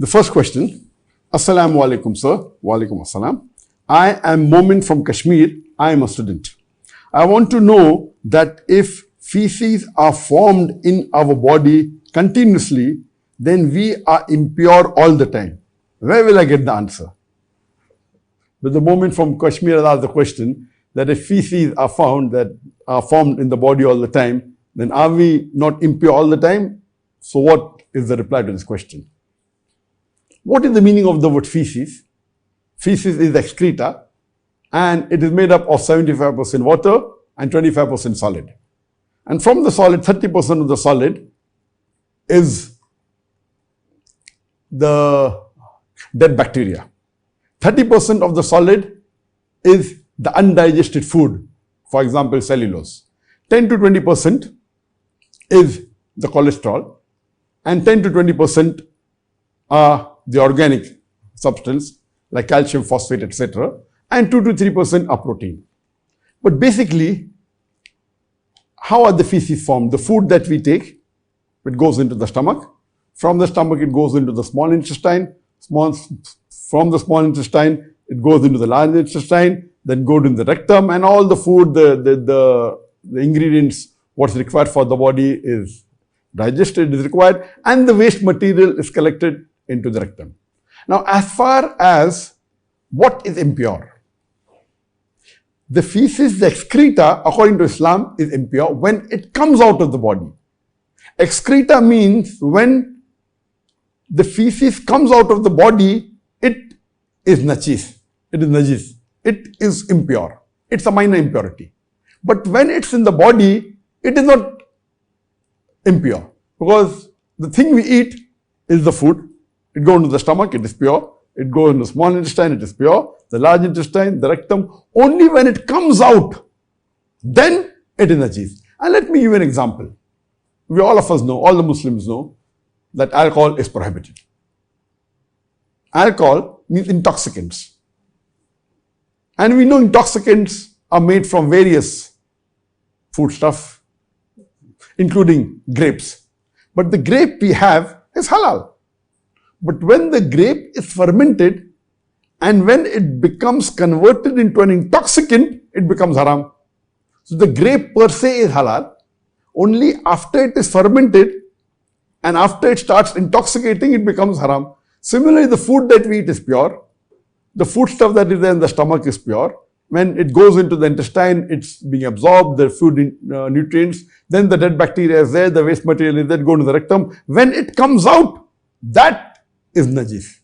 The first question, Assalamu alaikum, sir. Wa alaikum assalam. I am Momin from Kashmir. I am a student. I want to know that if feces are formed in our body continuously, then we are impure all the time. Where will I get the answer? But the Momin from Kashmir asked the question that if feces are formed in the body all the time, then are we not impure all the time? So what is the reply to this question? What is the meaning of the word feces? Feces is excreta, and it is made up of 75% water and 25% solid. And from the solid, 30% of the solid is the dead bacteria. 30% of the solid is the undigested food, for example, cellulose. 10 to 20% is the cholesterol, and 10 to 20% are the organic substance like calcium, phosphate, etc. And 2 to 3% are protein. But basically, how are the feces formed? The food that we take, it goes into the stomach. From the stomach, it goes into the small intestine. From the small intestine, it goes into the large intestine, then goes into the rectum, and all the food, the ingredients, what's required for the body is digested, is required, and the waste material is collected into the rectum. Now, as far as what is impure, the feces, the excreta, according to Islam, is impure when it comes out of the body. Excreta means when the feces comes out of the body, it is najis. It is najis. It is impure. It's a minor impurity. But when it's in the body, it is not impure, because the thing we eat is the food. It goes into the stomach, it is pure. It goes into the small intestine, it is pure. The large intestine, the rectum, only when it comes out, then it is najis. And let me give you an example. All of us know, all the Muslims know, that alcohol is prohibited. Alcohol means intoxicants. And we know intoxicants are made from various foodstuff, including grapes. But the grape we have is halal. But when the grape is fermented and when it becomes converted into an intoxicant, it becomes haram. So the grape per se is halal. Only after it is fermented and after it starts intoxicating, it becomes haram. Similarly, the food that we eat is pure. The food stuff that is there in the stomach is pure. When it goes into the intestine, it's being absorbed, the food nutrients. Then the dead bacteria is there, the waste material is there, go to the rectum. When it comes out, that is najis.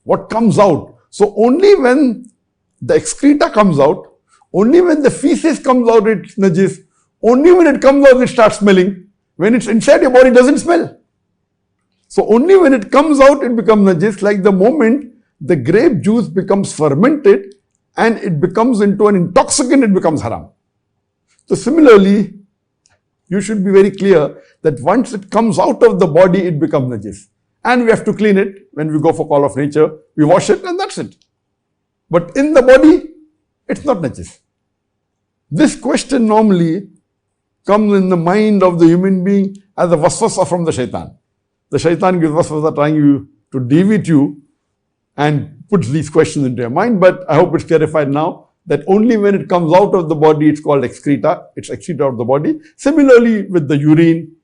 What comes out? So only when the excreta comes out, only when the feces comes out, it's najis. Only when it comes out, it starts smelling. When it's inside your body, it doesn't smell. So only when it comes out, it becomes najis. Like the moment the grape juice becomes fermented and it becomes into an intoxicant, it becomes haram. So similarly, you should be very clear that once it comes out of the body, it becomes najis. And we have to clean it when we go for call of nature. We wash it and that's it. But in the body, it's not najis. This question normally comes in the mind of the human being as a waswasa from the shaitan. The shaitan gives waswasa trying to deviate you and puts these questions into your mind. But I hope it's clarified now that only when it comes out of the body, it's called excreta. It's excreta of the body. Similarly with the urine.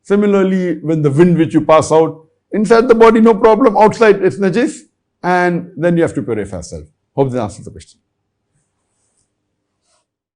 Similarly, when the wind which you pass out, inside the body, no problem. Outside, it's najis. And then you have to purify yourself. Hope this answers the question.